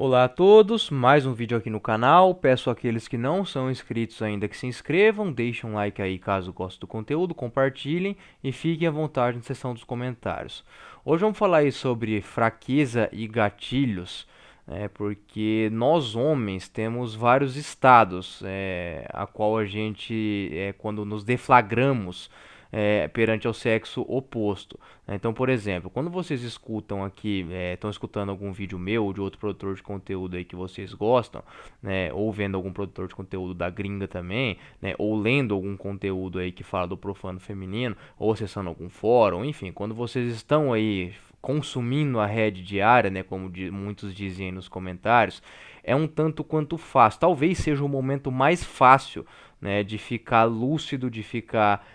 Olá a todos, mais um vídeo aqui no canal. Peço àqueles que não são inscritos ainda que se inscrevam, deixem um like aí caso gostem do conteúdo, compartilhem e fiquem à vontade na seção dos comentários. Hoje vamos falar aí sobre fraqueza e gatilhos, porque nós homens temos vários estados, a qual a gente, quando nos deflagramos perante ao sexo oposto. Então, por exemplo, quando vocês escutam aqui, estão escutando algum vídeo meu ou de outro produtor de conteúdo aí que vocês gostam, né, ou vendo algum produtor de conteúdo da gringa também, né, ou lendo algum conteúdo aí que fala do profano feminino, ou acessando algum fórum, enfim, quando vocês estão aí consumindo a rede diária, né, como muitos dizem aí nos comentários, é um tanto quanto fácil. Talvez seja o momento mais fácil, né, de ficar lúcido, de ficar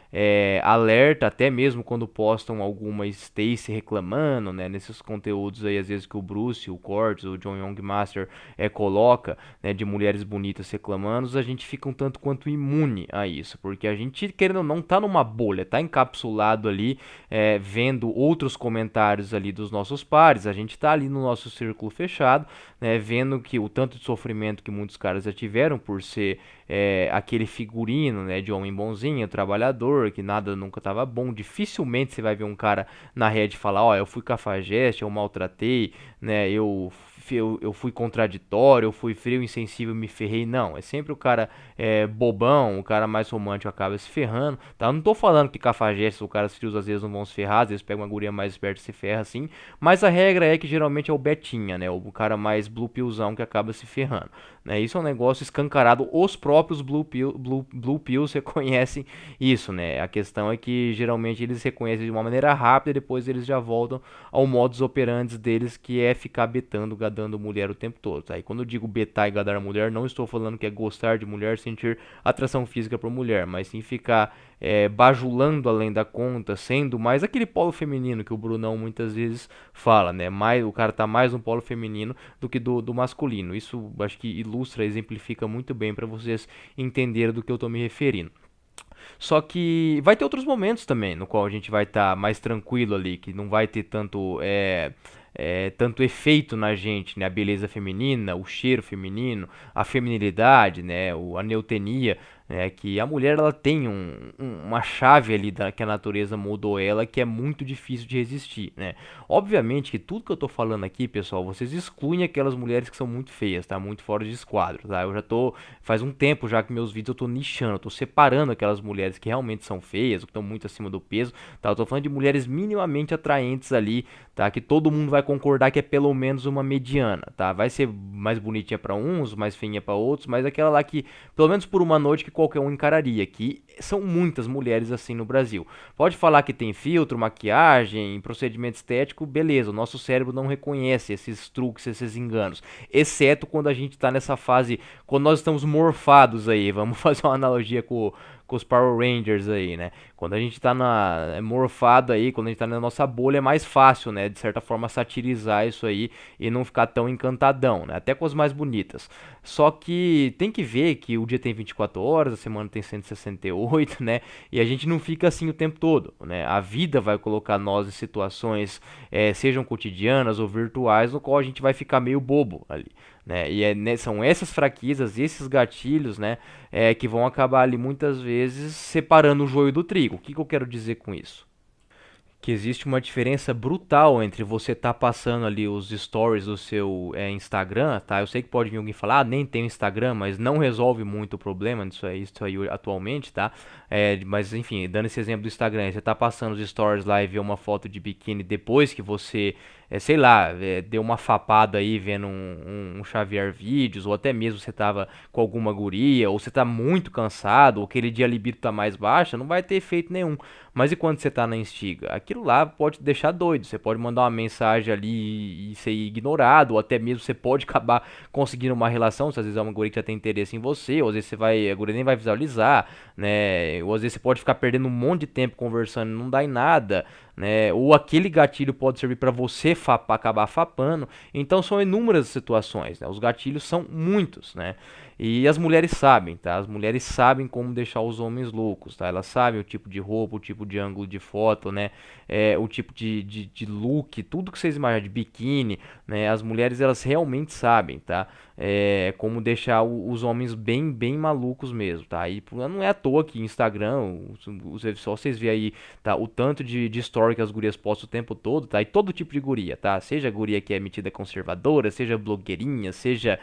alerta, até mesmo quando postam alguma Stacy reclamando, né, nesses conteúdos aí, às vezes que o Bruce, o Cortes, o John Young Master coloca, né, de mulheres bonitas reclamando, a gente fica um tanto quanto imune a isso, porque a gente, querendo ou não, tá numa bolha, tá encapsulado ali, vendo outros comentários ali dos nossos pares, a gente tá ali no nosso círculo fechado, né, vendo que o tanto de sofrimento que muitos caras já tiveram por ser aquele figurino, né, de homem bonzinho, trabalhador, que nada nunca estava bom. Dificilmente você vai ver um cara na rede falar, ó, eu fui cafajeste, eu maltratei, né, eu fui contraditório, eu fui frio, insensível, me ferrei. Não, é sempre o cara bobão, o cara mais romântico acaba se ferrando, tá? Eu não tô falando que cafajestes, os caras frios às vezes não vão se ferrar, às vezes pega uma guria mais esperta e se ferra assim, mas a regra é que geralmente é o Betinha, né, o cara mais blue pillzão que acaba se ferrando, né? Isso é um negócio escancarado, os próprios blue pills reconhecem isso, né? A questão é que geralmente eles reconhecem de uma maneira rápida e depois eles já voltam ao modus operandi deles, que é ficar betando, gadando mulher o tempo todo, tá? E quando eu digo betar e gadar mulher, não estou falando que é gostar de mulher, sentir atração física por mulher, mas sim ficar bajulando além da conta, sendo mais aquele polo feminino que o Brunão muitas vezes fala, né? Mais, o cara tá mais no polo feminino do que do masculino. Isso acho que ilustra, exemplifica muito bem para vocês entenderem do que eu tô me referindo. Só que vai ter outros momentos também, no qual a gente vai estar mais tranquilo ali, que não vai ter tanto efeito na gente, né? A beleza feminina, o cheiro feminino, a feminilidade, né? A neotenia, né? Que a mulher ela tem uma chave ali que a natureza moldou ela, que é muito difícil de resistir, né? Obviamente que tudo que eu tô falando aqui, pessoal, vocês excluem aquelas mulheres que são muito feias, tá? Muito fora de esquadro, tá? Eu já tô faz um tempo já que meus vídeos eu tô nichando, eu tô separando aquelas mulheres que realmente são feias, que estão muito acima do peso, tá? Eu tô falando de mulheres minimamente atraentes ali, tá? Que todo mundo vai concordar que é pelo menos uma mediana, tá? Vai ser mais bonitinha para uns, mais feinha para outros, mas aquela lá que pelo menos por uma noite que qualquer um encararia, que são muitas mulheres assim no Brasil. Pode falar que tem filtro, maquiagem, procedimento estético, beleza, o nosso cérebro não reconhece esses truques, esses enganos, exceto quando a gente tá nessa fase, quando nós estamos morfados aí, vamos fazer uma analogia com os Power Rangers aí, né? Quando a gente tá morfado aí, quando a gente tá na nossa bolha, é mais fácil, né? De certa forma, satirizar isso aí e não ficar tão encantadão, né? Até com as mais bonitas. Só que tem que ver que o dia tem 24 horas, a semana tem 168, né? E a gente não fica assim o tempo todo, né? A vida vai colocar nós em situações, sejam cotidianas ou virtuais, no qual a gente vai ficar meio bobo ali, né? E são essas fraquezas, esses gatilhos, né? Que vão acabar ali muitas vezes separando o joio do trigo. O que que eu quero dizer com isso? Que existe uma diferença brutal entre você estar passando ali os stories do seu Instagram, tá? Eu sei que pode vir alguém falar, nem tem Instagram, mas não resolve muito o problema isso aí atualmente, tá? Mas enfim, dando esse exemplo do Instagram, você tá passando os stories lá e vê uma foto de biquíni depois que você, sei lá, deu uma fapada aí vendo um Xavier Vídeos, ou até mesmo você tava com alguma guria, ou você tá muito cansado, ou aquele dia a libido tá mais baixa, não vai ter efeito nenhum. Mas e quando você tá na instiga? Aquilo lá pode te deixar doido. Você pode mandar uma mensagem ali e ser ignorado, ou até mesmo você pode acabar conseguindo uma relação, se às vezes é uma guria que já tem interesse em você, ou às vezes a guria nem vai visualizar, né? Ou às vezes você pode ficar perdendo um monte de tempo conversando e não dá em nada, né? Ou aquele gatilho pode servir para você acabar fapando. Então são inúmeras situações, né? Os gatilhos são muitos, né? E as mulheres sabem, tá? As mulheres sabem como deixar os homens loucos, tá? Elas sabem o tipo de roupa, o tipo de ângulo de foto, né? O tipo de look, tudo que vocês imaginam, de biquíni, né? As mulheres, elas realmente sabem, tá? Como deixar os homens bem malucos mesmo, tá? E não é à toa que Instagram, só vocês verem aí, tá? O tanto de story que as gurias postam o tempo todo, tá? E todo tipo de guria, tá? Seja guria que é metida conservadora, seja blogueirinha, seja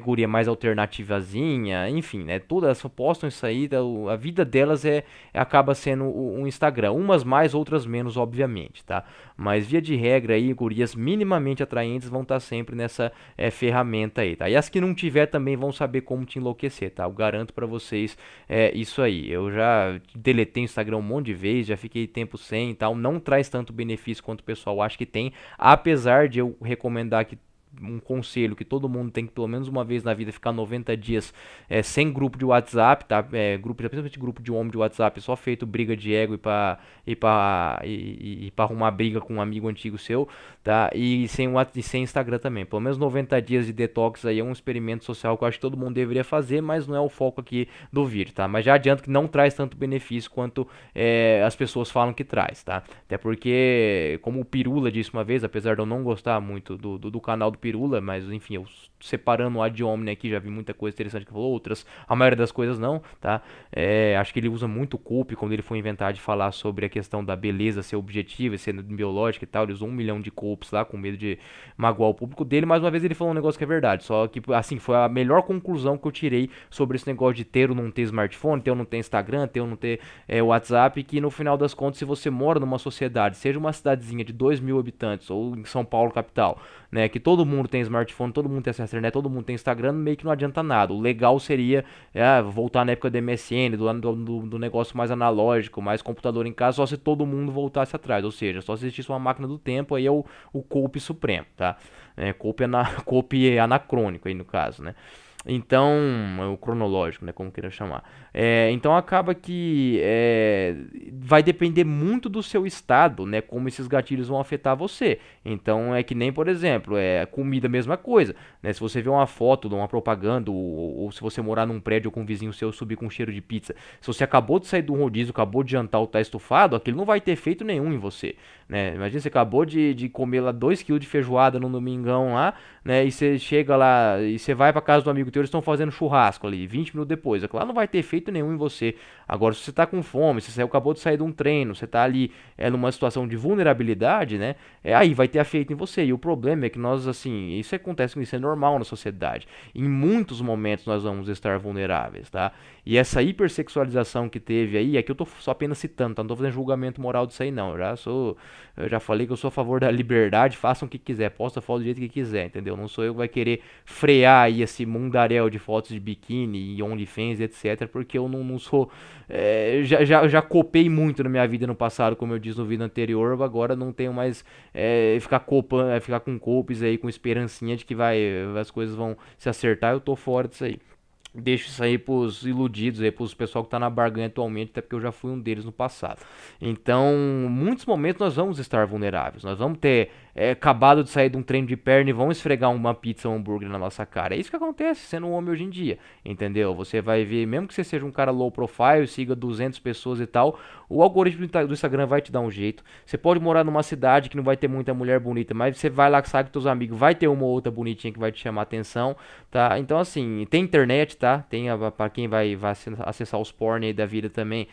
guria mais alternativazinha, enfim, né? Todas elas postam isso aí, a vida delas acaba sendo um Instagram. Umas mais, outras menos, obviamente, tá? Mas via de regra aí, gurias minimamente atraentes vão estar sempre nessa ferramenta aí, tá? E as que não tiver também vão saber como te enlouquecer, tá? Eu garanto pra vocês isso aí. Eu já deletei o Instagram um monte de vezes, já fiquei tempo sem e tal. Não traz tanto benefício quanto o pessoal acha que tem, apesar de eu recomendar que um conselho que todo mundo tem que pelo menos uma vez na vida ficar 90 dias sem grupo de WhatsApp, tá? Principalmente grupo de homem de WhatsApp, só feito briga de ego e pra arrumar briga com um amigo antigo seu, tá? E sem Instagram também. Pelo menos 90 dias de detox aí é um experimento social que eu acho que todo mundo deveria fazer, mas não é o foco aqui do vídeo, tá? Mas já adianto que não traz tanto benefício quanto as pessoas falam que traz, tá? Até porque, como o Pirula disse uma vez, apesar de eu não gostar muito do canal do Pirula, mas enfim, eu separando o ad hominem aqui, já vi muita coisa interessante que falou, outras, a maioria das coisas não, tá? Acho que ele usa muito o Coop quando ele foi inventar de falar sobre a questão da beleza ser objetiva, ser biológica e tal, ele usou 1 milhão de Coops lá, com medo de magoar o público dele, mais uma vez ele falou um negócio que é verdade, só que, assim, foi a melhor conclusão que eu tirei sobre esse negócio de ter ou não ter smartphone, ter ou não ter Instagram, ter ou não ter WhatsApp, que no final das contas, se você mora numa sociedade, seja uma cidadezinha de 2 mil habitantes, ou em São Paulo capital, né, que todo mundo tem smartphone, todo mundo tem acesso à internet, todo mundo tem Instagram, meio que não adianta nada. O legal seria voltar na época do MSN, do negócio mais analógico, mais computador em casa, só se todo mundo voltasse atrás, ou seja, só se existisse uma máquina do tempo, aí é o Coop supremo, tá? Coop anacrônico aí no caso, né? Então, o cronológico, né, como queira chamar. Então acaba que vai depender muito do seu estado, né, como esses gatilhos vão afetar você. Então é que nem, por exemplo, comida, mesma coisa, né? Se você vê uma foto de uma propaganda, ou se você morar num prédio com um vizinho seu subir com cheiro de pizza, se você acabou de sair de um rodízio, acabou de jantar ou tá estufado, aquilo não vai ter efeito nenhum em você, né? Imagina, você acabou de comer lá 2 kg de feijoada no domingão lá, né? E você chega lá e você vai pra casa do amigo teu, eles estão fazendo churrasco ali, 20 minutos depois. Aquilo lá não vai ter efeito nenhum em você. Agora, se você tá com fome, se você acabou de sair de um treino, você tá ali numa situação de vulnerabilidade, né? Aí vai ter efeito em você. E o problema é que nós, assim, isso acontece, isso é normal na sociedade. Em muitos momentos nós vamos estar vulneráveis, tá? E essa hipersexualização que teve aí, aqui eu tô só apenas citando, tá? Não tô fazendo julgamento moral disso aí, não. Eu já falei que eu sou a favor da liberdade, façam o que quiser, posta foto do jeito que quiser, entendeu? Não sou eu que vai querer frear aí esse mundaréu de fotos de biquíni e OnlyFans, etc, porque eu não sou... já copei muito na minha vida no passado, como eu disse no vídeo anterior, agora não tenho mais ficar com copes aí, com esperancinha de que as coisas vão se acertar, eu tô fora disso aí. Deixo isso aí pros iludidos, aí pros pessoal que tá na barganha atualmente, até porque eu já fui um deles no passado. Então, muitos momentos nós vamos estar vulneráveis. Nós vamos ter acabado de sair de um treino de perna e vão esfregar uma pizza ou um hambúrguer na nossa cara. É isso que acontece sendo um homem hoje em dia, entendeu? Você vai ver, mesmo que você seja um cara low profile, siga 200 pessoas e tal, o algoritmo do Instagram vai te dar um jeito. Você pode morar numa cidade que não vai ter muita mulher bonita, mas você vai lá, sabe que teus amigos vai ter uma ou outra bonitinha que vai te chamar a atenção, tá? Então, assim, tem internet, tá? Tem para quem vai acessar os porn aí da vida também,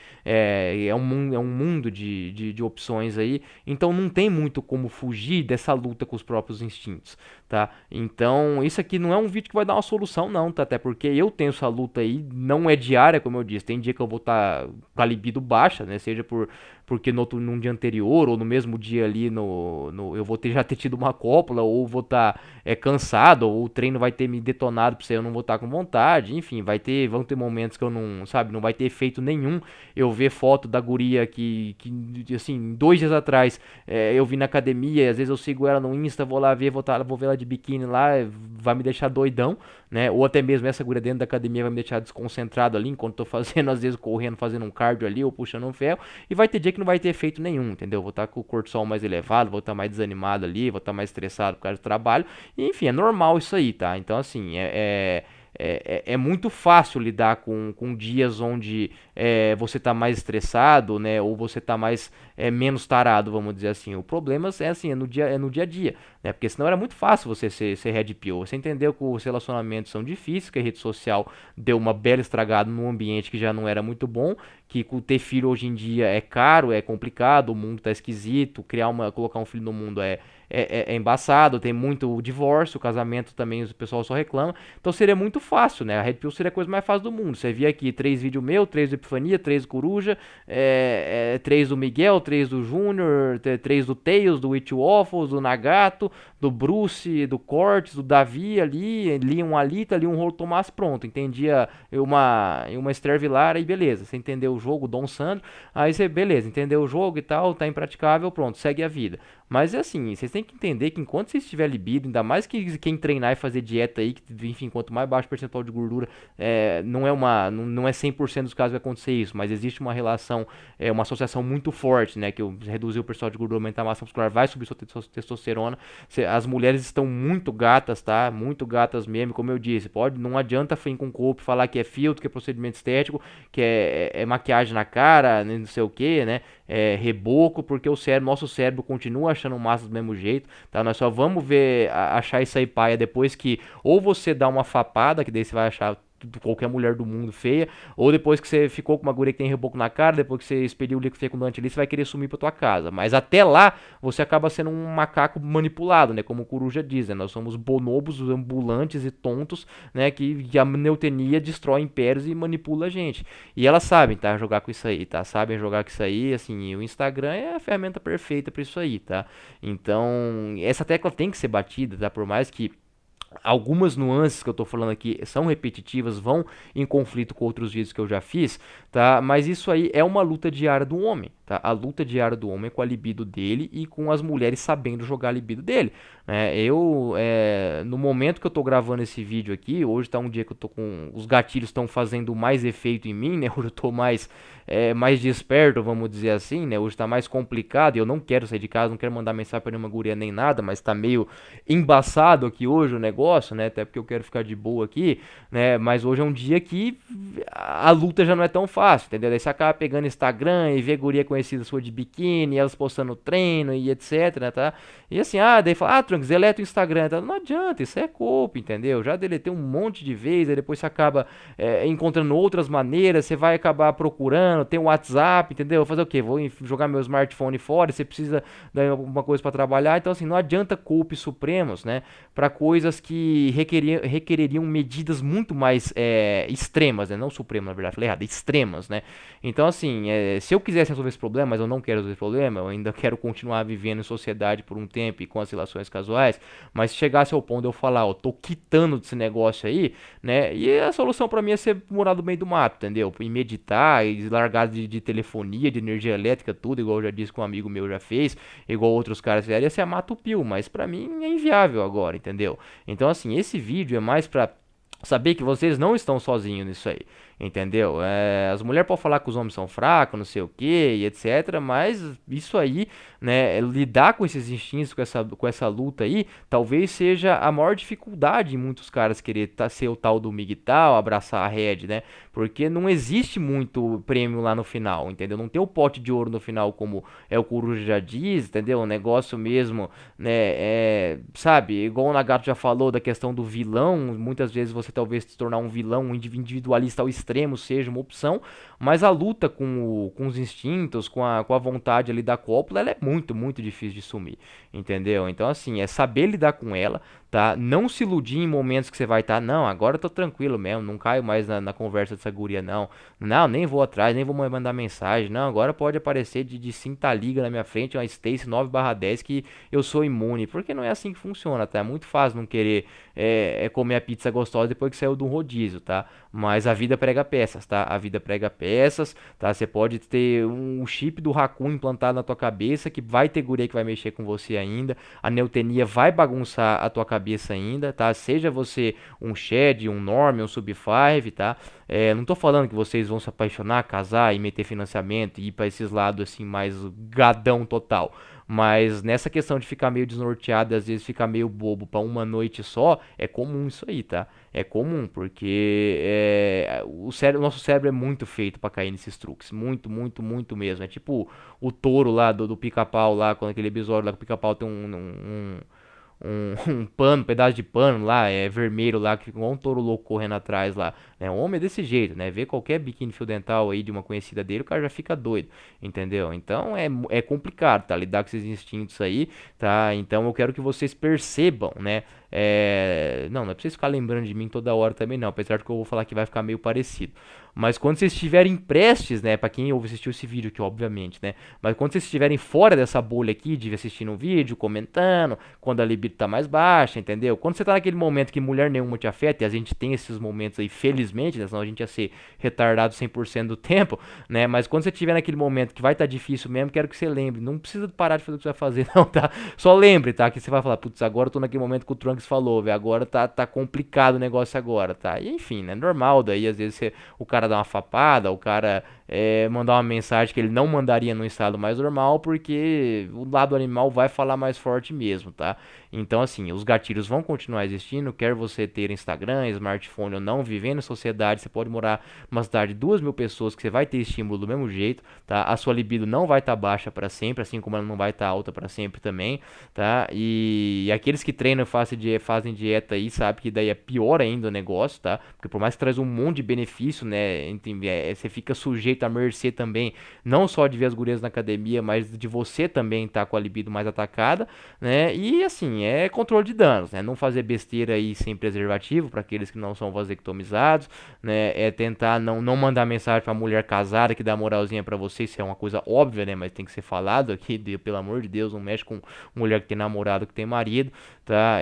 um mundo de opções aí. Então não tem muito como fugir dessa luta com os próprios instintos, tá? Então isso aqui não é um vídeo que vai dar uma solução não, tá? Até porque eu tenho essa luta aí, não é diária, como eu disse. Tem dia que eu vou estar com a libido baixa, né? Seja porque num dia anterior ou no mesmo dia ali eu vou já ter tido uma cópula, ou vou estar cansado, ou o treino vai ter me detonado pra você, eu não vou estar com vontade, enfim, vão ter momentos que eu não vai ter efeito nenhum eu ver foto da guria que assim, 2 dias atrás eu vi na academia, às vezes eu sigo ela no Insta, vou lá ver, vou ver ela de biquíni lá, vai me deixar doidão, né? Ou até mesmo essa agulha dentro da academia vai me deixar desconcentrado ali enquanto tô fazendo, às vezes correndo, fazendo um cardio ali ou puxando um ferro. E vai ter dia que não vai ter efeito nenhum, entendeu? Vou estar com o cortisol mais elevado, vou estar mais desanimado ali, vou estar mais estressado por causa do trabalho. E, enfim, é normal isso aí, tá? Então, assim, é muito fácil lidar com dias onde você tá mais estressado, né? Ou você tá mais menos tarado, vamos dizer assim. O problema é assim, é no dia a dia, né? Porque senão era muito fácil você ser red pill. Você entendeu que os relacionamentos são difíceis, que a rede social deu uma bela estragada num ambiente que já não era muito bom, que ter filho hoje em dia é caro, é complicado, o mundo tá esquisito, colocar um filho no mundo é embaçado, tem muito divórcio, o casamento também o pessoal só reclama. Então seria muito fácil, né? A Red Pill seria a coisa mais fácil do mundo. Você via aqui 3 vídeos meu, 3 do Epifania, 3 do Coruja, 3 do Miguel, 3 do Júnior, 3 do Tails, do Witch Waffles, do Nagato, do Bruce, do Cortes, do Davi ali, li um Alita, li um Rolo Tomás, pronto. Entendia uma Esther Vilar e beleza. Você entendeu o jogo, Dom Sandro, aí você, beleza, entendeu o jogo e tal, tá impraticável, pronto, segue a vida. Mas é assim, vocês têm que entender que enquanto você estiver libido, ainda mais que quem treinar e fazer dieta aí, que, enfim, quanto mais baixo o percentual de gordura, não é 100% dos casos vai acontecer isso, mas existe uma relação, uma associação muito forte, né, que reduzir o percentual de gordura, aumentar a massa muscular, vai subir sua testosterona. As mulheres estão muito gatas, tá? Muito gatas mesmo, como eu disse, não adianta vir com corpo falar que é filtro, que é procedimento estético, que é maquiagem na cara, não sei o que, né? Reboco, porque nosso cérebro continua achando massa do mesmo jeito, tá? Nós só vamos achar isso aí paia depois que ou você dá uma fapada, que daí você vai achar qualquer mulher do mundo feia, ou depois que você ficou com uma guria que tem reboco na cara, depois que você expeliu o líquido fecundante ali, você vai querer sumir pra tua casa. Mas até lá, você acaba sendo um macaco manipulado, né? Como o Coruja diz, né? Nós somos bonobos, ambulantes e tontos, né? Que a neutenia destrói impérios e manipula a gente. E elas sabem, tá? Jogar com isso aí, tá? Sabem jogar com isso aí, assim, o Instagram é a ferramenta perfeita pra isso aí, tá? Então, essa tecla tem que ser batida, tá? Por mais que algumas nuances que eu tô falando aqui são repetitivas, vão em conflito com outros vídeos que eu já fiz, tá? Mas isso aí é uma luta diária do homem, tá? A luta diária do homem é com a libido dele e com as mulheres sabendo jogar a libido dele, né? No momento que eu tô gravando esse vídeo aqui, hoje tá um dia que eu tô com... Os gatilhos estão fazendo mais efeito em mim, né? Hoje eu tô mais desperto, vamos dizer assim, né? Hoje tá mais complicado e eu não quero sair de casa, não quero mandar mensagem pra nenhuma guria nem nada, mas tá meio embaçado aqui hoje o negócio, né? Até porque eu quero ficar de boa aqui, né? Mas hoje é um dia que a luta já não é tão fácil, entendeu? Daí você acaba pegando Instagram e vê guria conhecida sua de biquíni, elas postando treino e etc, né, tá? E assim, daí fala, Trunks, deleta o Instagram, tá? Não adianta, isso é culpa, entendeu? Já deletei um monte de vezes, aí depois você acaba encontrando outras maneiras, você vai acabar procurando, tem o WhatsApp, entendeu? Vou fazer o quê? Vou jogar meu smartphone fora, você precisa de alguma coisa para trabalhar, então assim, não adianta culpes supremos, né? Para coisas que requereriam medidas muito mais extremas, né? Não supremas, na verdade, falei errado, extremas, né? Então, assim, se eu quisesse resolver esse problema, mas eu não quero resolver esse problema, eu ainda quero continuar vivendo em sociedade por um tempo e com as relações casuais, mas se chegasse ao ponto de eu falar, ó, tô quitando desse negócio aí, né? E a solução para mim é ser morar no meio do mato, entendeu? E meditar, e largar de telefonia, de energia elétrica, tudo, igual eu já disse que um amigo meu já fez, igual outros caras fizeram, ia ser a Mato Pio, mas pra mim é inviável agora, entendeu? Então, assim, esse vídeo é mais pra saber que vocês não estão sozinhos nisso aí, entendeu? As mulheres podem falar que os homens são fracos, não sei o que, e etc, mas isso aí, né, lidar com esses instintos, com essa luta aí, talvez seja a maior dificuldade em muitos caras querer ser o tal do Miguel, abraçar a Red, né? Porque não existe muito prêmio lá no final, entendeu? Não tem o pote de ouro no final, como o Coruja já diz, entendeu? O negócio mesmo, né, sabe, igual o Nagato já falou da questão do vilão, muitas vezes você talvez se tornar um vilão, um individualista ao extremo seja uma opção, mas a luta com os instintos, com a vontade ali da cópula, ela é muito, muito difícil de sumir, entendeu? Então, assim, é saber lidar com ela, tá? Não se iludir em momentos que você vai estar, não, agora eu tô tranquilo mesmo, não caio mais na conversa dessa guria, não. Não, nem vou atrás, nem vou mandar mensagem, não, agora pode aparecer de cinta liga na minha frente, uma Stacy 9/10 que eu sou imune, porque não é assim que funciona, tá? É muito fácil não querer comer a pizza gostosa depois que saiu de um rodízio, tá? Mas a vida prega peças, tá? A vida prega peças, tá? Você pode ter um chip do Raccoon implantado na tua cabeça, que vai ter guria que vai mexer com você ainda. A neutenia vai bagunçar a tua cabeça ainda, tá? Seja você um Shed, um Norm, um Sub-5, tá? Não tô falando que vocês vão se apaixonar, casar e meter financiamento e ir pra esses lados assim mais gadão total. Mas nessa questão de ficar meio desnorteado e às vezes ficar meio bobo pra uma noite só, é comum isso aí, tá? É comum, porque o nosso cérebro é muito feito pra cair nesses truques. Muito, muito, muito mesmo. É tipo o touro lá do pica-pau lá, quando aquele episódio lá que o pica-pau tem um pano, um pedaço de pano lá, vermelho lá, que fica igual um touro louco correndo atrás lá, né? O homem é desse jeito, né? Vê qualquer biquíni fio dental aí de uma conhecida dele, o cara já fica doido, entendeu? Então é complicado, tá? Lidar com esses instintos aí, tá? Então eu quero que vocês percebam, né? Não é pra vocês ficarem lembrando de mim toda hora também não, apesar de que eu vou falar que vai ficar meio parecido. Mas quando vocês estiverem prestes, né, pra quem ouve assistiu esse vídeo aqui, obviamente, né, mas quando vocês estiverem fora dessa bolha aqui, de assistir um vídeo, comentando, quando a libido tá mais baixa, entendeu? Quando você tá naquele momento que mulher nenhuma te afeta, e a gente tem esses momentos aí, felizmente, né, senão a gente ia ser retardado 100% do tempo, né, mas quando você estiver naquele momento que vai estar difícil mesmo, quero que você lembre, não precisa parar de fazer o que você vai fazer, não, tá? Só lembre, tá, que você vai falar, putz, agora eu tô naquele momento que o Trunks falou, velho, agora tá complicado o negócio agora, tá? E enfim, né, normal, daí às vezes o cara dar uma fapada, o cara mandar uma mensagem que ele não mandaria no estado mais normal, porque o lado animal vai falar mais forte mesmo, tá? Então, assim, os gatilhos vão continuar existindo, quer você ter Instagram, smartphone ou não, vivendo em sociedade, você pode morar numa cidade de 2.000 pessoas, que você vai ter estímulo do mesmo jeito, tá? A sua libido não vai estar baixa para sempre, assim como ela não vai estar alta para sempre também, tá? E aqueles que treinam e fazem dieta aí, sabe que daí é pior ainda o negócio, tá? Porque por mais que traz um monte de benefício, né, você fica sujeito à mercê também, não só de ver as gurias na academia, mas de você também estar com a libido mais atacada, né? E assim, é controle de danos, né? Não fazer besteira aí sem preservativo para aqueles que não são vasectomizados, né? É tentar não mandar mensagem pra mulher casada que dá moralzinha para você, isso é uma coisa óbvia, né? Mas tem que ser falado aqui, pelo amor de Deus, não mexe com mulher que tem namorado, que tem marido, tá?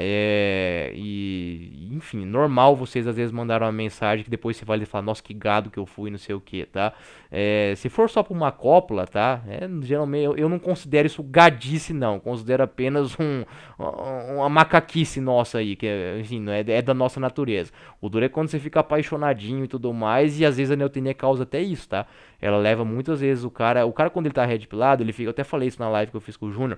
Enfim, normal vocês às vezes mandaram uma mensagem que depois você vai falar, nossa, que gado que eu fui, não sei o que, tá? Se for só pra uma cópula, tá? Geralmente eu não considero isso gadice, não. Considero apenas uma macaquice nossa aí, que enfim, é da nossa natureza. O duro é quando você fica apaixonadinho e tudo mais, e às vezes a neotenia causa até isso, tá? Ela leva muitas vezes o cara quando ele tá red pilado, ele fica, eu até falei isso na live que eu fiz com o Júnior,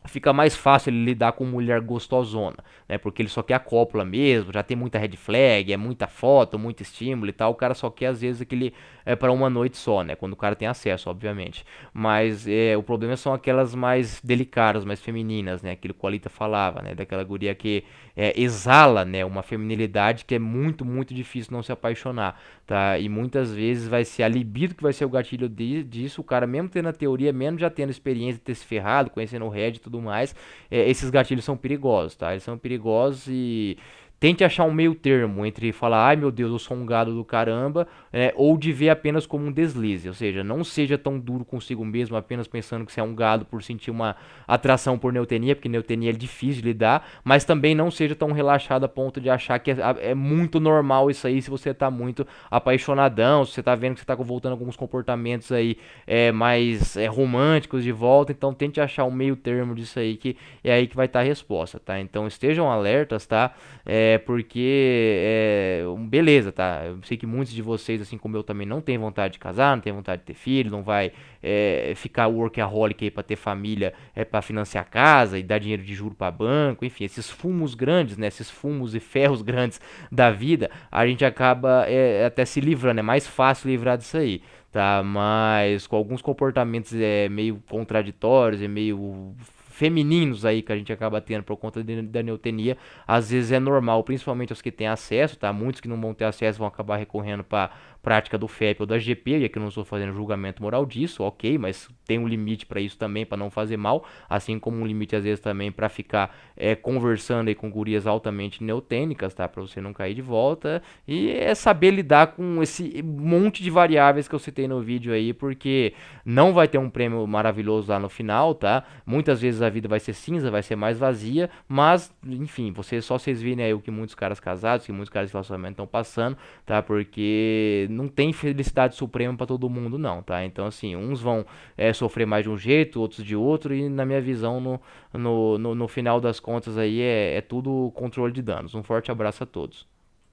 fica mais fácil ele lidar com mulher gostosona, né? Porque ele só quer a cópula mesmo, já tem muita red flag, é muita foto, muito estímulo e tal. O cara só quer às vezes aquele para uma noite só, né? Quando o cara tem acesso, obviamente. Mas o problema são aquelas mais delicadas, mais femininas, né? Aquilo que o Alita falava, né? Daquela guria que exala, né? Uma feminilidade que é muito, muito difícil não se apaixonar, tá? E muitas vezes vai ser a libido que vai ser o gatilho disso. O cara mesmo tendo a teoria, mesmo já tendo experiência de ter se ferrado, conhecendo o Red tudo mais, esses gatilhos são perigosos, tá? Eles são perigosos e tente achar um meio termo entre falar, ai meu Deus, eu sou um gado do caramba, ou de ver apenas como um deslize. Ou seja, não seja tão duro consigo mesmo, apenas pensando que você é um gado por sentir uma atração por neotenia, porque neotenia é difícil de lidar, mas também não seja tão relaxado a ponto de achar que é muito normal isso aí se você tá muito apaixonadão, se você tá vendo que você tá voltando a alguns comportamentos aí mais românticos de volta. Então tente achar um meio termo disso aí, que é aí que vai estar a resposta, tá? Então estejam alertas, tá? Porque beleza, tá? Eu sei que muitos de vocês, assim como eu também, não tem vontade de casar, não tem vontade de ter filho, não vai ficar workaholic aí pra ter família, pra financiar casa e dar dinheiro de juro pra banco, enfim, esses fumos grandes, né? Esses fumos e ferros grandes da vida, a gente acaba até se livrando, é mais fácil livrar disso aí, tá? Mas com alguns comportamentos meio contraditórios e meio femininos aí que a gente acaba tendo por conta da neotenia, às vezes é normal, principalmente os que têm acesso, tá? Muitos que não vão ter acesso vão acabar recorrendo para prática do FEP ou da GP, e aqui eu não estou fazendo julgamento moral disso, ok, mas tem um limite para isso também, para não fazer mal, assim como um limite às vezes também para ficar conversando aí com gurias altamente neotênicas, tá? Para você não cair de volta, e saber lidar com esse monte de variáveis que eu citei no vídeo aí, porque não vai ter um prêmio maravilhoso lá no final, tá? Muitas vezes a vida vai ser cinza, vai ser mais vazia, mas, enfim, só vocês virem aí o que muitos caras casados, que muitos caras de relacionamento estão passando, tá? Porque não tem felicidade suprema pra todo mundo, não, tá? Então, assim, uns vão sofrer mais de um jeito, outros de outro, e na minha visão, no final das contas aí, é tudo controle de danos. Um forte abraço a todos.